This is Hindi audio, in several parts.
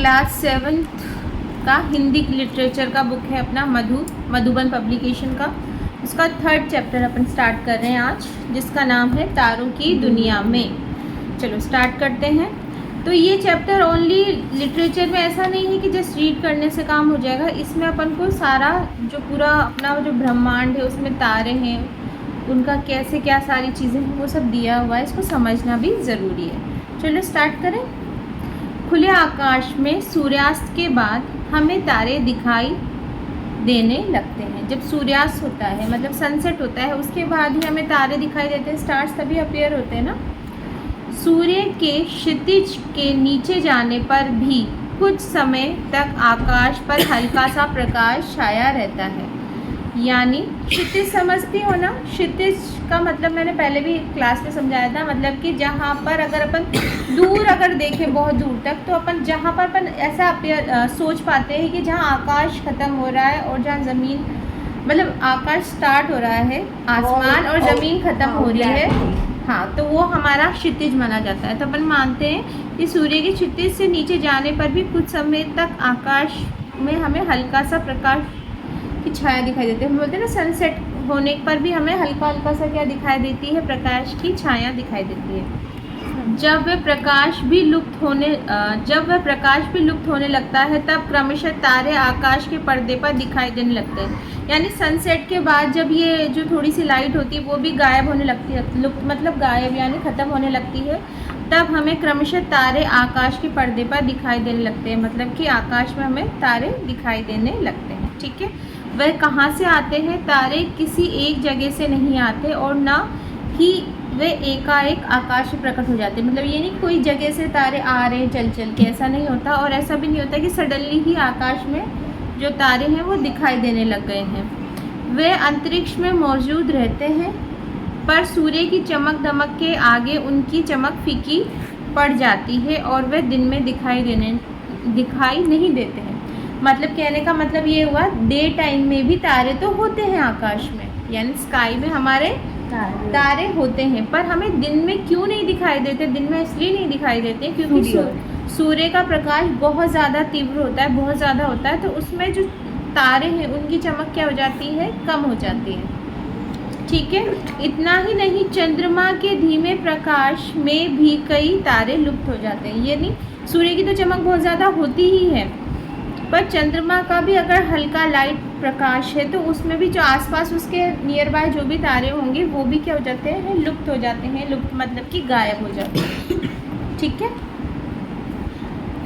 क्लास 7 का हिंदी लिटरेचर का बुक है अपना मधुबन पब्लिकेशन का। उसका 3rd चैप्टर अपन स्टार्ट कर रहे हैं आज, जिसका नाम है तारों की दुनिया में। चलो स्टार्ट करते हैं। तो ये चैप्टर ओनली लिटरेचर में ऐसा नहीं है कि जस्ट रीड करने से काम हो जाएगा। इसमें अपन को सारा जो पूरा अपना जो ब्रह्मांड है उसमें तारे हैं, उनका कैसे क्या सारी चीज़ें हैं वो सब दिया हुआ है। इसको समझना भी ज़रूरी है। चलो स्टार्ट करें। खुले आकाश में सूर्यास्त के बाद हमें तारे दिखाई देने लगते हैं। जब सूर्यास्त होता है मतलब सनसेट होता है, उसके बाद ही हमें तारे दिखाई देते हैं। स्टार्स तभी अपीयर होते हैं ना। सूर्य के क्षितिज के नीचे जाने पर भी कुछ समय तक आकाश पर हल्का सा प्रकाश छाया रहता है। यानी क्षितिज समझती हो ना? क्षितिज का मतलब मैंने पहले भी क्लास में समझाया था, मतलब कि जहाँ पर अगर अपन दूर अगर देखें बहुत दूर तक, तो अपन जहाँ पर अपन ऐसा सोच पाते हैं कि जहाँ आकाश ख़त्म हो रहा है और जहाँ ज़मीन मतलब आकाश स्टार्ट हो रहा है, आसमान और ज़मीन ख़त्म हो रही है, हाँ, तो वो हमारा क्षितिज माना जाता है। तो अपन मानते हैं कि सूर्य के क्षितिज से नीचे जाने पर भी कुछ समय तक आकाश में हमें हल्का सा प्रकाश की छाया दिखाई देती है। हम बोलते हैं ना सनसेट होने पर भी हमें हल्का हल्का सा क्या दिखाई देती है? प्रकाश की छाया दिखाई देती है। जब वह प्रकाश भी लुप्त होने लगता है, तब क्रमशः तारे आकाश के पर्दे पर दिखाई देने लगते हैं। यानी सनसेट के बाद जब ये जो थोड़ी सी लाइट होती है वो भी गायब होने लगती है, लुप्त मतलब गायब यानी ख़त्म होने लगती है, तब हमें क्रमशः तारे आकाश के पर्दे पर दिखाई देने लगते हैं। मतलब कि आकाश में हमें तारे दिखाई देने लगते हैं। ठीक है। वह कहाँ से आते हैं? तारे किसी एक जगह से नहीं आते और ना ही वे एकाएक आकाश में प्रकट हो जाते हैं। मतलब ये नहीं कोई जगह से तारे आ रहे हैं चल के, ऐसा नहीं होता। और ऐसा भी नहीं होता कि सडनली ही आकाश में जो तारे हैं वो दिखाई देने लग गए हैं। वे अंतरिक्ष में मौजूद रहते हैं, पर सूर्य की चमक दमक के आगे उनकी चमक फीकी पड़ जाती है और वे दिन में दिखाई नहीं देते हैं। मतलब कहने का मतलब ये हुआ, डे टाइम में भी तारे तो होते हैं आकाश में, यानी स्काई में हमारे तारे होते हैं, पर हमें दिन में क्यों नहीं दिखाई देते? दिन में इसलिए नहीं दिखाई देते क्योंकि सूर्य का प्रकाश बहुत ज़्यादा तीव्र होता है, बहुत ज़्यादा होता है, तो उसमें जो तारे हैं उनकी चमक क्या हो जाती है? कम हो जाती है। ठीक है। इतना ही नहीं, चंद्रमा के धीमे प्रकाश में भी कई तारे लुप्त हो जाते हैं। यानी सूर्य की तो चमक बहुत ज़्यादा होती ही है, पर चंद्रमा का भी अगर हल्का लाइट प्रकाश है तो उसमें भी जो आसपास उसके नियर बाय जो भी तारे होंगे वो भी क्या हो जाते हैं? लुप्त हो जाते हैं। लुप्त मतलब कि गायब हो जाते हैं। ठीक है।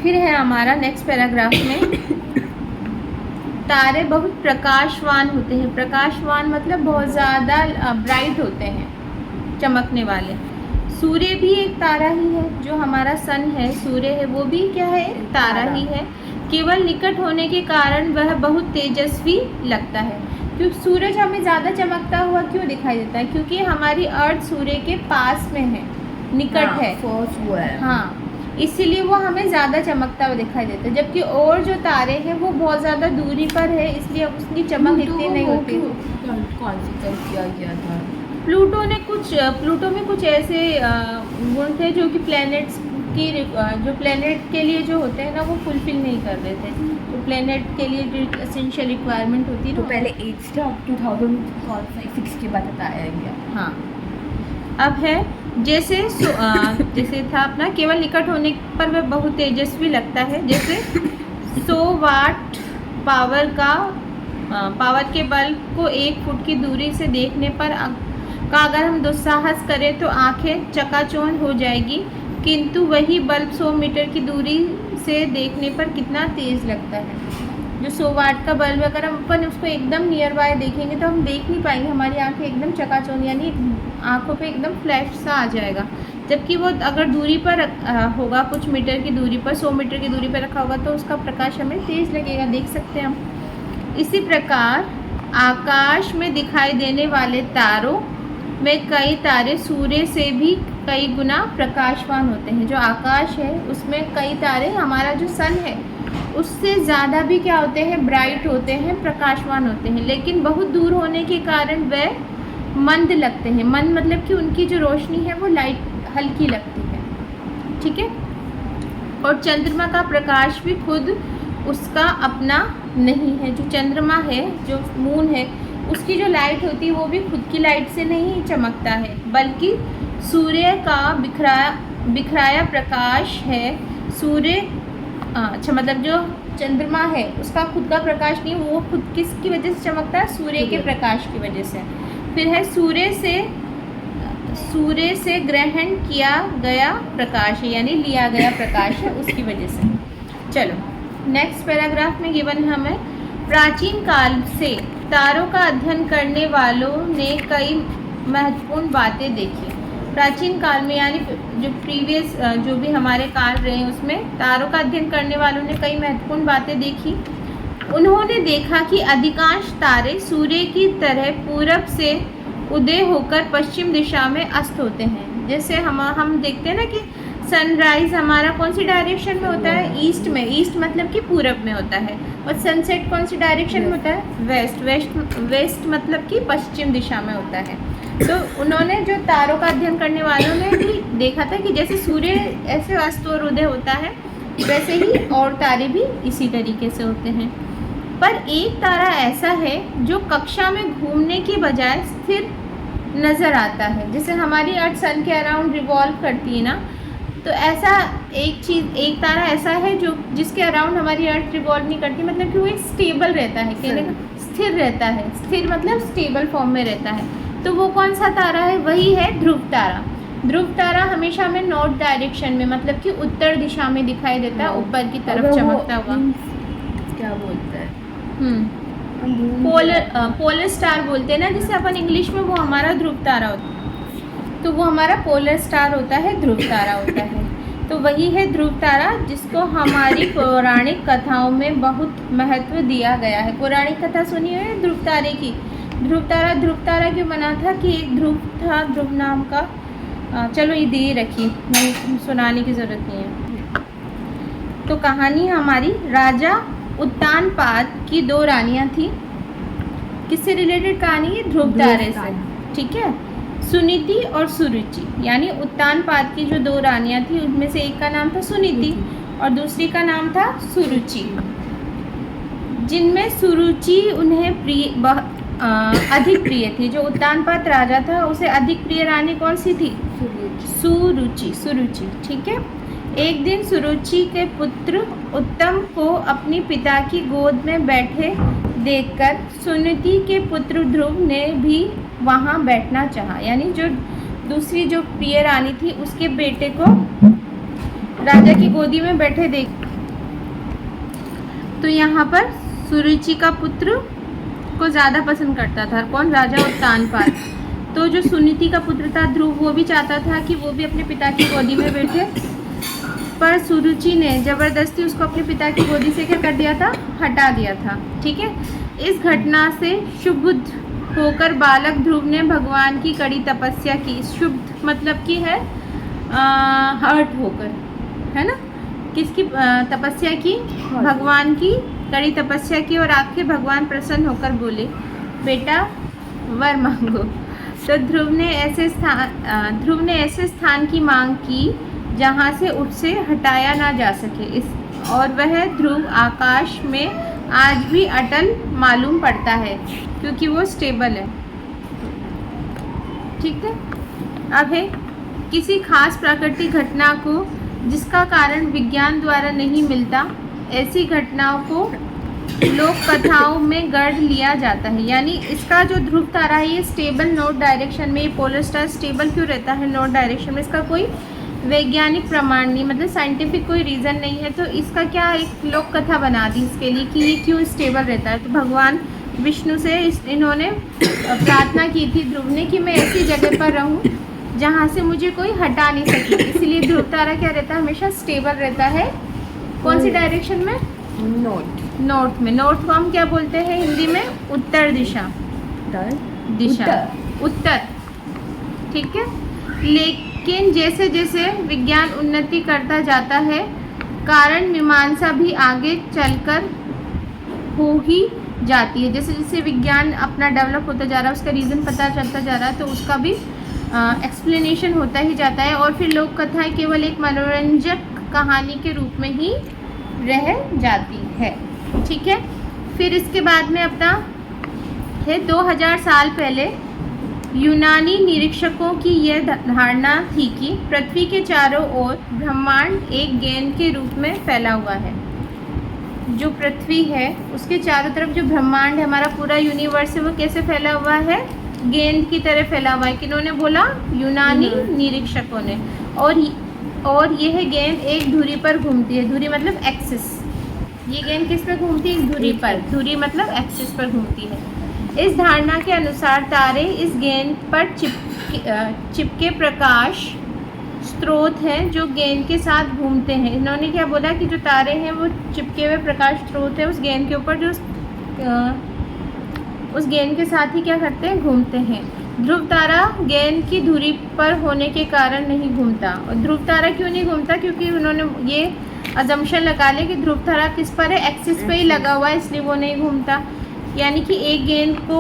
फिर है हमारा नेक्स्ट पैराग्राफ में, तारे बहुत प्रकाशवान होते हैं। प्रकाशवान मतलब बहुत ज़्यादा ब्राइट होते हैं, चमकने वाले। सूर्य भी एक तारा ही है, जो हमारा सन है, सूर्य है, वो भी क्या है? तारा ही है। केवल निकट होने के कारण वह बहुत तेजस्वी लगता है। क्योंकि सूरज हमें ज़्यादा चमकता हुआ क्यों दिखाई देता है? क्योंकि हमारी अर्थ सूर्य के पास में है, निकट है। हाँ, इसीलिए वो हमें ज़्यादा चमकता हुआ दिखाई देता है। जबकि और जो तारे हैं वो बहुत ज़्यादा दूरी पर है, इसलिए उसकी चमक इतनी नहीं होती। किया गया था प्लूटो में कुछ ऐसे गुण थे जो कि प्लैनेट्स की जो प्लैनेट के लिए जो होते हैं ना वो फुलफिल नहीं कर रहे थे। तो प्लैनेट के लिए जो एसेंशियल रिक्वायरमेंट होती है तो पहले 8 था, 2006 के बाद बताया गया। हाँ, अब है जैसे था अपना, केवल निकट होने पर वह बहुत तेजस्वी लगता है। जैसे 100 वाट पावर के बल्ब को 1 फुट की दूरी से देखने पर अगर हम दुस्साहस करें तो आंखें चकाचौंध हो जाएगी, किंतु वही बल्ब 100 मीटर की दूरी से देखने पर कितना तेज़ लगता है। जो 100 वाट का बल्ब अगर हम अपन उसको एकदम नियर बाय देखेंगे तो हम देख नहीं पाएंगे, हमारी आंखें एकदम चकाचौंध यानी आंखों पे एकदम फ्लैश सा आ जाएगा। जबकि वो अगर दूरी पर होगा, कुछ मीटर की दूरी पर, 100 मीटर की दूरी पर रखा होगा, तो उसका प्रकाश हमें तेज़ लगेगा, देख सकते हैं हम। इसी प्रकार आकाश में दिखाई देने वाले तारों में कई तारे सूर्य से भी कई गुना प्रकाशवान होते हैं। जो आकाश है उसमें कई तारे, हमारा जो सन है उससे ज़्यादा भी क्या होते हैं? ब्राइट होते हैं, प्रकाशवान होते हैं। लेकिन बहुत दूर होने के कारण वह मंद लगते हैं। मंद मतलब कि उनकी जो रोशनी है वो लाइट हल्की लगती है। ठीक है। और चंद्रमा का प्रकाश भी खुद उसका अपना नहीं है। जो चंद्रमा है, जो मून है, उसकी जो लाइट होती है वो भी खुद की लाइट से नहीं चमकता है, बल्कि सूर्य का बिखराया प्रकाश है। सूर्य अच्छा मतलब जो चंद्रमा है उसका खुद का प्रकाश नहीं, वो खुद किसकी वजह से चमकता है? सूर्य के प्रकाश की वजह से। फिर है सूर्य से ग्रहण किया गया प्रकाश है, यानी लिया गया प्रकाश है, उसकी वजह से। चलो नेक्स्ट पैराग्राफ में गिवन हमें प्राचीन काल से तारों का अध्ययन करने वालों ने कई महत्वपूर्ण बातें देखी। प्राचीन काल में यानी जो प्रीवियस जो भी हमारे काल रहे हैं उसमें तारों का अध्ययन करने वालों ने कई महत्वपूर्ण बातें देखी। उन्होंने देखा कि अधिकांश तारे सूर्य की तरह पूरब से उदय होकर पश्चिम दिशा में अस्त होते हैं। जैसे हम देखते हैं ना कि सनराइज़ हमारा कौन सी डायरेक्शन में होता है? ईस्ट में। ईस्ट मतलब कि पूरब में होता है। और सनसेट कौन सी डायरेक्शन में होता है? वेस्ट मतलब कि पश्चिम दिशा में होता है। तो उन्होंने जो तारों का अध्ययन करने वालों ने भी देखा था कि जैसे सूर्य ऐसे अस्त और उदय होता है, वैसे ही और तारे भी इसी तरीके से होते हैं। पर एक तारा ऐसा है जो कक्षा में घूमने की बजाय स्थिर नज़र आता है। जैसे हमारी अर्थ सन के अराउंड रिवॉल्व करती है ना, तो ऐसा एक तारा ऐसा है जो जिसके अराउंड हमारी अर्थ रिवॉल्व नहीं करती, मतलब कि वो एक स्टेबल रहता है, कहने का स्थिर रहता है। स्थिर मतलब स्टेबल फॉर्म में रहता है। तो वो कौन सा तारा है? वही है ध्रुव तारा। ध्रुव तारा हमेशा हमें नॉर्थ डायरेक्शन में, मतलब कि उत्तर दिशा में दिखाई देता है, ऊपर की तरफ चमकता हुआ। क्या बोलते हैं? पोलर स्टार बोलते हैं ना, जिसे अपन इंग्लिश में, वो हमारा ध्रुव तारा होता है। तो वो हमारा पोलर स्टार होता है, ध्रुव तारा होता है। तो वही है ध्रुव तारा, जिसको हमारी पौराणिक कथाओं में बहुत महत्व दिया गया है। पौराणिक कथा सुनी है ध्रुव तारे की? ध्रुव तारा क्यों बना था? कि एक ध्रुव था, ध्रुव नाम का। चलो ये दे रखिए, नहीं सुनाने की ज़रूरत नहीं है। तो कहानी हमारी राजा उत्तानपाद की 2 रानियाँ थी। किससे रिलेटेड कहानी है? ध्रुव तारे से। ठीक है, सुनीति और सुरुचि, यानी उत्तानपाद की जो 2 रानियाँ थी उनमें से एक का नाम था सुनीति और दूसरी का नाम था सुरुचि। जिनमें सुरुचि उन्हें अधिक प्रिय थी। जो उत्तानपाद राजा था उसे अधिक प्रिय रानी कौन सी थी? सुरुचि। ठीक है। एक दिन सुरुचि के पुत्र उत्तम को अपनी पिता की गोद में बैठे देखकर सुनीति के पुत्र ध्रुव ने भी वहाँ बैठना चाहा। यानी जो दूसरी जो प्रिय रानी थी उसके बेटे को राजा की गोदी में बैठे देख, तो यहाँ पर सुरुचि का पुत्र को ज़्यादा पसंद करता था। कौन? राजा उत्तानपाद। तो जो सुनीति का पुत्र था ध्रुव, वो भी चाहता था कि वो भी अपने पिता की गोदी में बैठे, पर सुरुचि ने ज़बरदस्ती उसको अपने पिता की गोदी से क्या कर दिया था? हटा दिया था। ठीक है। इस घटना से क्षुब्ध होकर बालक ध्रुव ने भगवान की कड़ी तपस्या की। क्षुब्ध मतलब कि है हर्ट होकर, है ना? किसकी तपस्या की? भगवान की कड़ी तपस्या की। और आखिर भगवान प्रसन्न होकर बोले, बेटा वर मांगो। तो ध्रुव ने ऐसे स्थान की मांग की जहाँ से उससे हटाया ना जा सके। और वह ध्रुव आकाश में आज भी अटल मालूम पड़ता है, क्योंकि वो स्टेबल है। ठीक है। अब है किसी खास प्राकृतिक घटना को जिसका कारण विज्ञान द्वारा नहीं मिलता, ऐसी घटनाओं को लोक कथाओं में गढ़ लिया जाता है। यानी इसका जो ध्रुव तारा है ये स्टेबल नॉर्थ डायरेक्शन में, ये पोलर स्टार स्टेबल क्यों रहता है नॉर्थ डायरेक्शन में? इसका कोई वैज्ञानिक प्रमाण नहीं, मतलब साइंटिफिक कोई रीज़न नहीं है। तो इसका क्या एक लोक कथा बना दी इसके लिए कि ये क्यों स्टेबल रहता है। तो भगवान विष्णु से इन्होंने प्रार्थना की थी ध्रुव ने कि मैं ऐसी जगह पर रहूं जहां से मुझे कोई हटा नहीं सके। इसलिए ध्रुव तारा क्या रहता है? हमेशा स्टेबल रहता है। कौन सी डायरेक्शन में? नॉर्थ में। नॉर्थ को हम क्या बोलते हैं हिंदी में? उत्तर दिशा। उत्तर। ठीक है। लेकिन जैसे जैसे विज्ञान उन्नति करता जाता है, कारण मीमांसा भी आगे चलकर हो ही जाती है। जैसे जैसे विज्ञान अपना डेवलप होता जा रहा है, उसका रीज़न पता चलता जा रहा है, तो उसका भी एक्सप्लेनेशन होता ही जाता है। और फिर लोक कथाएं केवल एक मनोरंजक कहानी के रूप में ही रह जाती है। ठीक है, फिर इसके बाद में अपना है 2000 साल पहले यूनानी निरीक्षकों की यह धारणा थी कि पृथ्वी के चारों ओर ब्रह्मांड एक गेंद के रूप में फैला हुआ है। जो पृथ्वी है उसके चारों तरफ जो ब्रह्मांड है, हमारा पूरा यूनिवर्स है, वो कैसे फैला हुआ है? गेंद की तरह फैला हुआ है। किन्होंने बोला? यूनानी निरीक्षकों ने। और यह गेंद एक धुरी पर घूमती है। धुरी मतलब एक्सिस। ये गेंद किस पर घूमती है? धुरी पर। धुरी मतलब एक्सिस पर घूमती है। इस धारणा के अनुसार तारे इस गेंद पर चिपके प्रकाश स्रोत हैं जो गेंद के साथ घूमते हैं। इन्होंने क्या बोला कि जो तारे हैं वो चिपके हुए प्रकाश स्रोत है उस गेंद के ऊपर, जो उस गेंद के साथ ही क्या करते हैं? घूमते हैं। ध्रुव तारा गेंद की धुरी पर होने के कारण नहीं घूमता। और ध्रुव तारा क्यों नहीं घूमता? क्योंकि उन्होंने ये अजम्पशन लगा लिया कि ध्रुव तारा किस पर है? एक्सिस पे ही लगा हुआ है, इसलिए वो नहीं घूमता। यानी कि एक गेंद को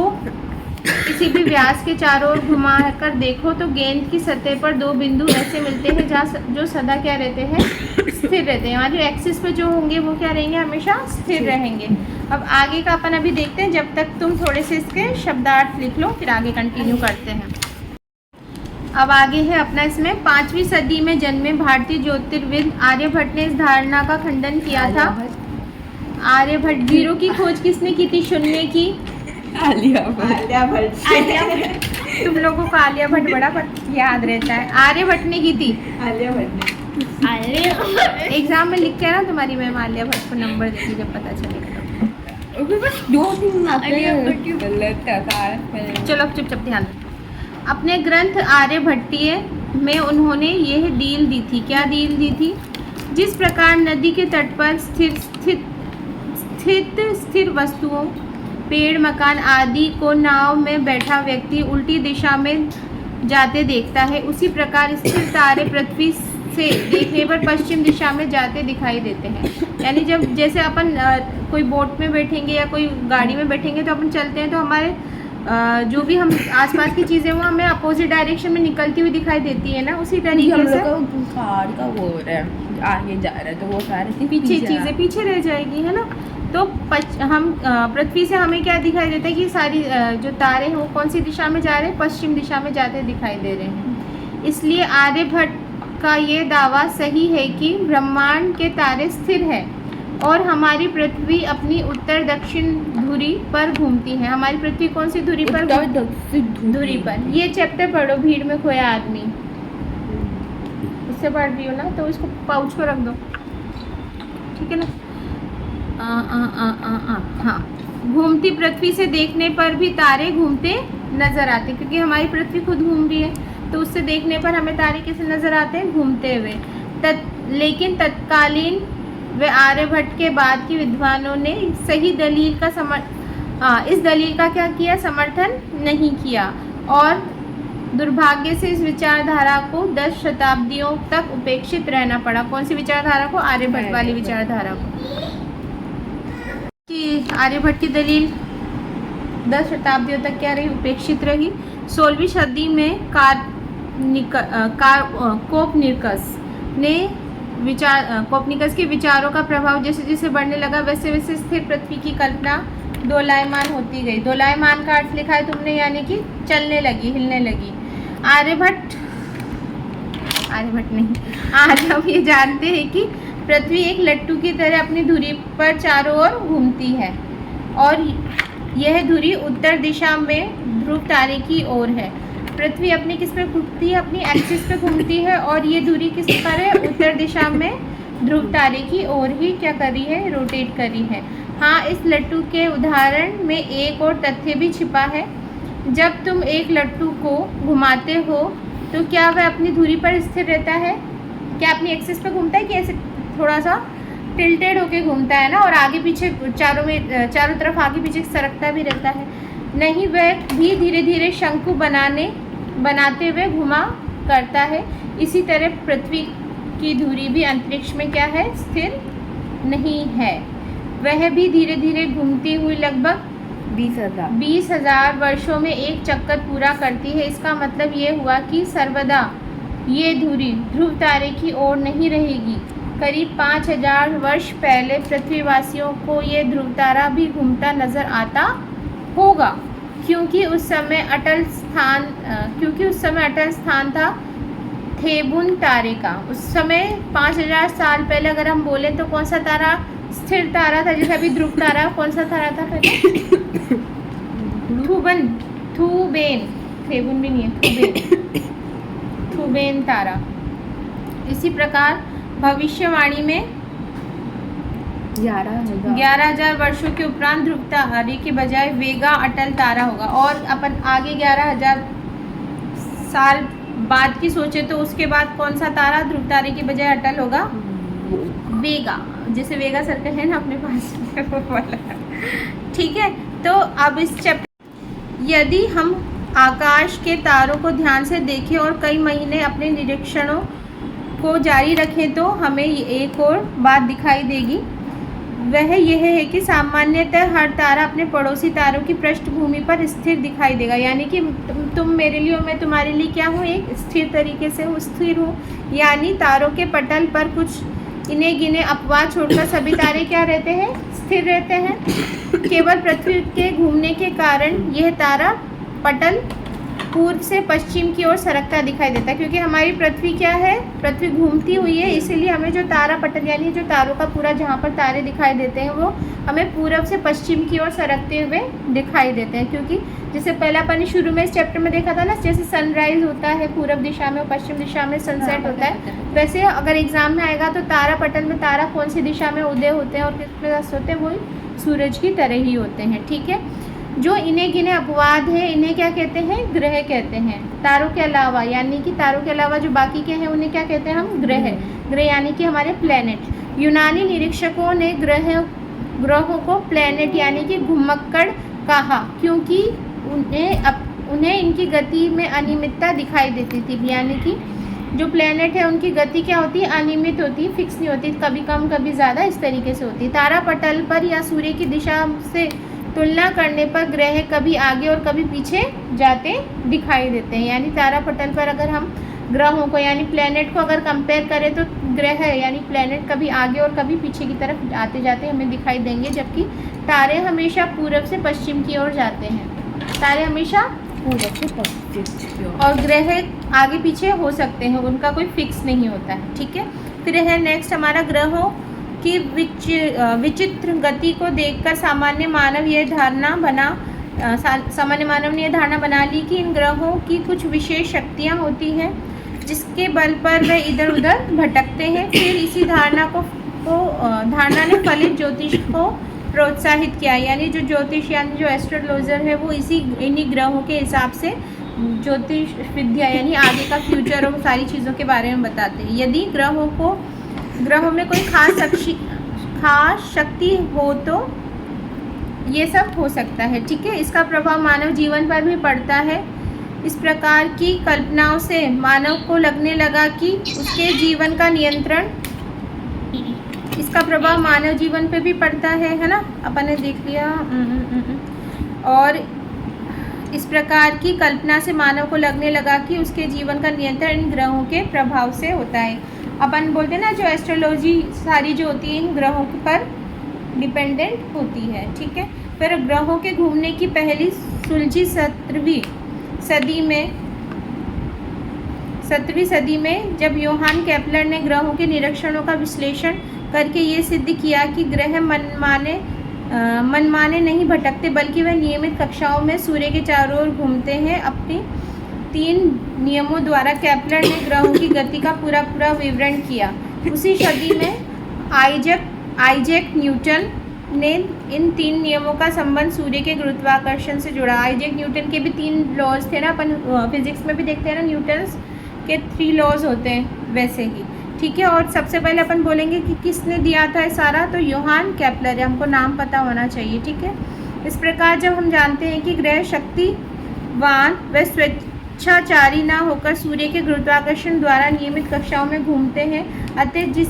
किसी भी व्यास के चारों ओर घुमा कर देखो तो गेंद की सतह पर दो बिंदु ऐसे मिलते हैं जहाँ जो सदा क्या रहते हैं? स्थिर रहते हैं। हमारे एक्सिस पे जो होंगे वो क्या रहेंगे? हमेशा स्थिर रहेंगे। अब आगे का अपन अभी देखते हैं, जब तक तुम थोड़े से इसके शब्दार्थ लिख लो, फिर आगे कंटिन्यू करते हैं। अब आगे है अपना, इसमें 5वीं सदी में जन्मे भारतीय ज्योतिर्विद आर्यभट्ट ने इस धारणा का खंडन किया था। आर्यभट्ट। जीरो की खोज किसने की थी? शून्य की? आलिया भट्ट। तुम लोगों को आलिया भट्ट बड़ा याद रहता है। आर्यभट्ट ने की थी। आलिया भट्ट। एग्जाम में लिख के ना तुम्हारी मैम आलिया भट्ट को नंबर देती जब पता चलेगा। बस 2 दिन गलत था। चलो चुपचाप ध्यान दो। अपने ग्रंथ आर्यभट्टीय में उन्होंने यह डील दी थी। क्या डील दी थी? जिस प्रकार नदी के तट पर स्थिर वस्तुओं, पेड़, मकान आदि को नाव में बैठा व्यक्ति उल्टी दिशा में जाते देखता है, उसी प्रकार स्थिर तारे पृथ्वी से देखने पर पश्चिम दिशा में जाते दिखाई देते हैं। यानी जब जैसे अपन कोई बोट में बैठेंगे या कोई गाड़ी में बैठेंगे तो अपन चलते हैं तो हमारे जो भी हम आसपास की चीज़ें वो हमें अपोजिट डायरेक्शन में निकलती हुई दिखाई देती है ना, उसी तरीके से कार का वो हो रहा है, आगे जा रहा है तो वो सारी पीछे चीज़ें पीछे रह जाएगी, है ना। तो हम पृथ्वी से हमें क्या दिखाई देता है कि सारी जो तारे हैं वो कौन सी दिशा में जा रहे हैं? पश्चिम दिशा में जाते दिखाई दे रहे हैं। इसलिए आर्यभट्ट का ये दावा सही है कि ब्रह्मांड के तारे स्थिर है और हमारी पृथ्वी अपनी उत्तर दक्षिण धुरी पर घूमती है। हमारी पृथ्वी कौन सी धुरी पर? धुरी पर। ये चैप्टर पढ़ो, भीड़ में खोया आदमी, इससे पढ़ रही हो ना, तो इसको पाउच को रख दो, ठीक है ना। हाँ, घूमती पृथ्वी से देखने पर भी तारे घूमते नजर आते, क्योंकि हमारी पृथ्वी खुद घूम रही है, तो उससे देखने पर हमें तारे कैसे नजर आते हैं? घूमते हुए। लेकिन तत्कालीन व आर्यभट्ट के बाद के विद्वानों ने सही दलील का इस दलील का क्या किया? समर्थन नहीं किया, और दुर्भाग्य से इस विचारधारा को 10 शताब्दियों तक उपेक्षित रहना पड़ा। कौन सी विचारधारा को? आर्यभट्ट वाली विचारधारा को। कि आर्यभट्ट की दलील 10 शताब्दियों तक क्या रही? उपेक्षित रही। 16वीं सदी में कोपरनिकस ने कोपरनिकस के विचारों का प्रभाव जैसे जैसे बढ़ने लगा, वैसे वैसे स्थिर पृथ्वी की कल्पना दोलायमान होती गई। दोलायमान का अर्थ लिखा है तुमने, यानी कि चलने लगी, हिलने लगी। आर्यभट्ट नहीं, आज हम ये जानते हैं कि पृथ्वी एक लट्टू की तरह अपनी धुरी पर चारों ओर घूमती है, और यह धुरी उत्तर दिशा में ध्रुव तारे की ओर है। पृथ्वी अपनी किस पे घूमती है? अपनी एक्सिस पे घूमती है, और ये धुरी किस पर है? उत्तर दिशा में ध्रुव तारे की ओर ही क्या करी है? रोटेट करी है। हाँ, इस लट्टू के उदाहरण में एक और तथ्य भी छिपा है। जब तुम एक लट्टू को घुमाते हो तो क्या वह अपनी धुरी पर स्थिर रहता है? क्या अपनी एक्सिस पे घूमता है कि ऐसे थोड़ा सा टिल्टेड होके घूमता है ना, और आगे पीछे चारों तरफ आगे पीछे सरकता भी रहता है? नहीं, वह भी धीरे धीरे शंकु बनाते हुए घुमा करता है। इसी तरह पृथ्वी की धुरी भी अंतरिक्ष में क्या है? स्थिर नहीं है, वह भी धीरे धीरे घूमती हुई लगभग 20,000 वर्षों में एक चक्कर पूरा करती है। इसका मतलब ये हुआ कि सर्वदा ये धुरी ध्रुव तारे की ओर नहीं रहेगी, करीब 5000 वर्ष पहले पृथ्वीवासियों को ये ध्रुव तारा भी घूमता नजर आता होगा, क्योंकि उस समय अटल स्थान था थेबुन तारे का। उस समय 5000 साल पहले अगर हम बोले तो कौन सा तारा स्थिर तारा था? जैसे अभी ध्रुव तारा कौन सा तारा था पहले? थूबेन, थेबुन भी नहीं है, थूबेन तारा। इसी प्रकार भविष्यवाणी में 11,000 वर्षों के उपरांत ध्रुव तारे के बजाय वेगा अटल तारा होगा। और अपन आगे 11,000 साल बाद की सोचे तो उसके बाद कौन सा तारा ध्रुव तारे के बजाय अटल होगा? वेगा, जैसे वेगा सर्कल है ना अपने पास वो वाला। ठीक है, तो अब इस चैप्टर यदि हम आकाश के तारों को ध्यान से देखें और कई महीने अपने निरीक्षणों को जारी रखें तो हमें एक और बात दिखाई देगी। वह यह है कि सामान्यतः हर तारा अपने पड़ोसी तारों की पृष्ठभूमि पर स्थिर दिखाई देगा। यानी कि तुम मेरे लिए और मैं तुम्हारे लिए क्या हूँ? एक स्थिर तरीके से हूँ, स्थिर हूँ। यानी तारों के पटल पर कुछ इन्हें गिने अपवाद छोड़कर सभी तारे क्या रहते हैं? स्थिर रहते हैं। केवल पृथ्वी के घूमने के कारण यह तारा पटल पूर्व से पश्चिम की ओर सरकता दिखाई देता है, क्योंकि हमारी पृथ्वी क्या है? पृथ्वी घूमती हुई है, इसीलिए हमें जो तारा पटल यानी जो तारों का पूरा जहाँ पर तारे दिखाई देते हैं वो हमें पूर्व से पश्चिम की ओर सरकते हुए दिखाई देते हैं। क्योंकि जैसे पहला अपन शुरू में इस चैप्टर में देखा था ना, जैसे सनराइज होता है पूर्व दिशा में और पश्चिम दिशा में सनसेट होता है, वैसे अगर एग्जाम में आएगा तो तारा पटल में तारा कौन सी दिशा में उदय होते हैं और किस में अस्त होते हैं? वही सूरज की तरह ही होते हैं। ठीक है, जो इन्हें गिने अपवाद है इन्हें क्या कहते हैं? ग्रह कहते हैं। तारों के अलावा, यानी कि तारों के अलावा जो बाकी के हैं उन्हें क्या कहते हैं हम? ग्रह। ग्रह यानी कि हमारे प्लैनेट। यूनानी निरीक्षकों ने ग्रहों को प्लैनेट यानी कि घुमक्कड़ कहा, क्योंकि उन्हें इनकी गति में अनियमितता दिखाई देती थी। यानी कि जो प्लैनेट है उनकी गति क्या होती है? अनियमित होती है, फिक्स नहीं होती, कभी कम कभी ज़्यादा, इस तरीके से होती है। तारा पटल पर या सूर्य की दिशा से तुलना करने पर ग्रह कभी आगे और कभी पीछे जाते दिखाई देते हैं। यानी तारा पटल पर अगर हम ग्रहों को यानी प्लैनेट को अगर कंपेयर करें तो ग्रह यानी प्लैनेट कभी आगे और कभी पीछे की तरफ आते जाते हमें दिखाई देंगे, जबकि तारे हमेशा पूर्व से पश्चिम की ओर जाते हैं। तारे हमेशा पूर्व से पश्चिम और ग्रह आगे पीछे हो सकते हैं, उनका कोई फिक्स नहीं होता है। ठीक है, फिर है नेक्स्ट हमारा ग्रहों की विचित्र गति को देखकर सामान्य मानव ने यह धारणा बना ली कि इन ग्रहों की कुछ विशेष शक्तियाँ होती हैं जिसके बल पर वे इधर उधर भटकते हैं। फिर इसी धारणा ने फलित ज्योतिष को प्रोत्साहित किया। यानी जो ज्योतिष यानी जो एस्ट्रोलॉजर है वो इन्हीं ग्रहों के हिसाब से ज्योतिष विद्या यानी आगे का फ्यूचर और सारी चीज़ों के बारे में बताते हैं। यदि ग्रहों में कोई खास शक्ति हो तो ये सब हो सकता है। ठीक है, इसका प्रभाव मानव जीवन पर भी पड़ता है। इस प्रकार की कल्पनाओं से मानव को लगने लगा कि उसके जीवन का नियंत्रण, इसका प्रभाव मानव जीवन पे भी पड़ता है ना, अपन ने देख लिया। और इस प्रकार की कल्पना से मानव को लगने लगा कि उसके जीवन का नियंत्रण इन ग्रहों के प्रभाव से होता है। अपन बोलते हैं ना, जो एस्ट्रोलॉजी सारी जो होती है इन ग्रहों पर डिपेंडेंट होती है। ठीक है, फिर ग्रहों के घूमने की पहली सुलझी 17वीं सदी में जब योहान केपलर ने ग्रहों के निरीक्षणों का विश्लेषण करके ये सिद्ध किया कि ग्रह मनमाने नहीं भटकते, बल्कि वह नियमित कक्षाओं में सूर्य के चारों ओर घूमते हैं। अपनी 3 नियमों द्वारा केपलर ने ग्रहों की गति का पूरा विवरण किया। उसी सदी में आइजैक न्यूटन ने इन 3 नियमों का संबंध सूर्य के गुरुत्वाकर्षण से जोड़ा। आइजैक न्यूटन के भी 3 लॉज थे ना, अपन फिजिक्स में भी देखते हैं ना, न्यूटन्स के 3 लॉज होते हैं वैसे ही। ठीक है, और सबसे पहले अपन बोलेंगे कि किसने दिया था सारा, तो योहान केपलर, हमको नाम पता होना चाहिए। ठीक है, इस प्रकार जब हम जानते हैं कि ग्रह शक्तिवान व स्वेच्छाचारी ना होकर सूर्य के गुरुत्वाकर्षण द्वारा नियमित कक्षाओं में घूमते हैं, अतः जिस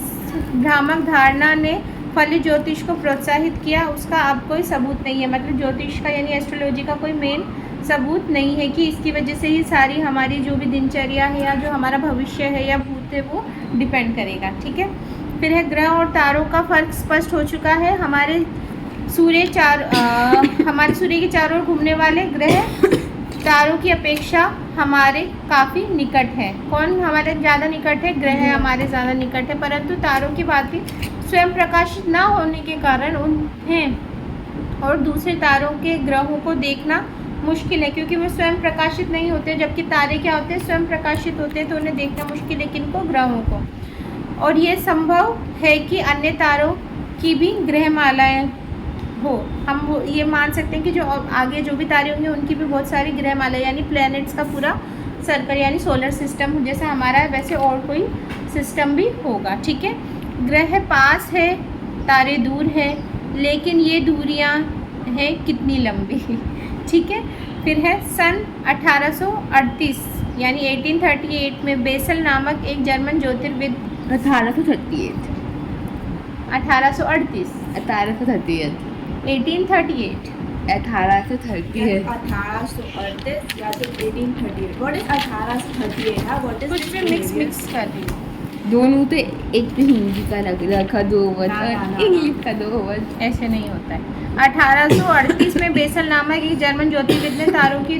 भ्रामक धारणा ने फलित ज्योतिष को प्रोत्साहित किया उसका अब कोई सबूत नहीं है। मतलब ज्योतिष का यानी एस्ट्रोलॉजी का कोई मेन सबूत नहीं है कि इसकी वजह से ही सारी हमारी जो भी दिनचर्या है या जो हमारा भविष्य है या भूत है वो डिपेंड करेगा। ठीक है, फिर है ग्रह और तारों का फर्क स्पष्ट हो चुका है। हमारे सूर्य के चारों ओर घूमने वाले ग्रह तारों की अपेक्षा हमारे काफ़ी निकट है। कौन हमारे ज़्यादा निकट है? ग्रह हमारे ज़्यादा निकट है, परंतु तारों की भांति स्वयं प्रकाशित ना होने के कारण उन्हें और दूसरे तारों के ग्रहों को देखना मुश्किल है, क्योंकि वो स्वयं प्रकाशित नहीं होते, जबकि तारे क्या होते हैं? स्वयं प्रकाशित होते हैं, तो उन्हें देखना मुश्किल है किनको? ग्रहों को। और ये संभव है कि अन्य तारों की भी ग्रहमालाएं हो। हम ये मान सकते हैं कि जो आगे जो भी तारे होंगे उनकी भी बहुत सारी ग्रहमाला यानी प्लैनेट्स का पूरा सर्कल यानी सोलर सिस्टम जैसे हमारा है वैसे और कोई सिस्टम भी होगा। ठीक है, ग्रह पास है, तारे दूर है, लेकिन ये दूरियां हैं कितनी लंबी। ठीक है, फिर है सन 1838 यानी 1838 में बेसल नामक एक जर्मन ज्योतिर्विद 1838 1838 1838 1838 1838 1838 या तो 1838 व्हाट इज 1838 हां व्हाट इज कुछ भी मिक्स कर रही हूँ। दोनों तो एक तो हिंदी का लग रखा दो वर्ड ना, ना, और ना। इंग्लिश का दो वर्ड। ऐसे नहीं होता है। 1838 में बेसल नामक एक जर्मन ज्योतिर्विद ने तारों की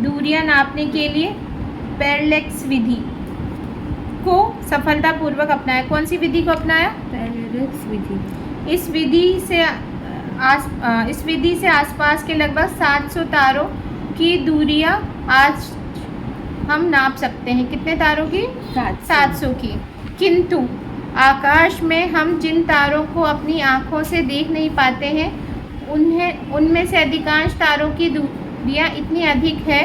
दूरियां नापने के लिए पैरेलैक्स विधि को सफलतापूर्वक अपनाया। कौन सी विधि को अपनाया? पैरेलैक्स विधि। इस विधि से आसपास के लगभग 700 तारों की दूरियां आज हम नाप सकते हैं। कितने तारों की? 700 की। किंतु आकाश में हम जिन तारों को अपनी आँखों से देख नहीं पाते हैं उनमें से अधिकांश तारों की दूरियां इतनी अधिक है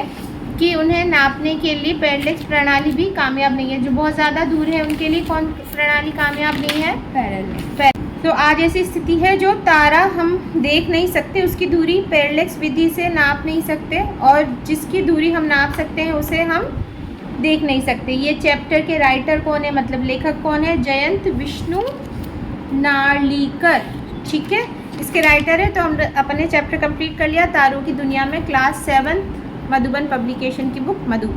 कि उन्हें नापने के लिए पैरेलैक्स प्रणाली भी कामयाब नहीं है। जो बहुत ज़्यादा दूर है उनके लिए कौन प्रणाली कामयाब नहीं है? पैरेलैक्स। तो आज ऐसी स्थिति है जो तारा हम देख नहीं सकते उसकी दूरी पैरेलैक्स विधि से नाप नहीं सकते, और जिसकी दूरी हम नाप सकते हैं उसे हम देख नहीं सकते। ये चैप्टर के राइटर कौन है, मतलब लेखक कौन है? जयंत विष्णु नार्लिकर। ठीक है, इसके राइटर है। तो हम अपने चैप्टर कंप्लीट कर लिया तारों की दुनिया में, क्लास 7 मधुबन पब्लिकेशन की बुक मधु।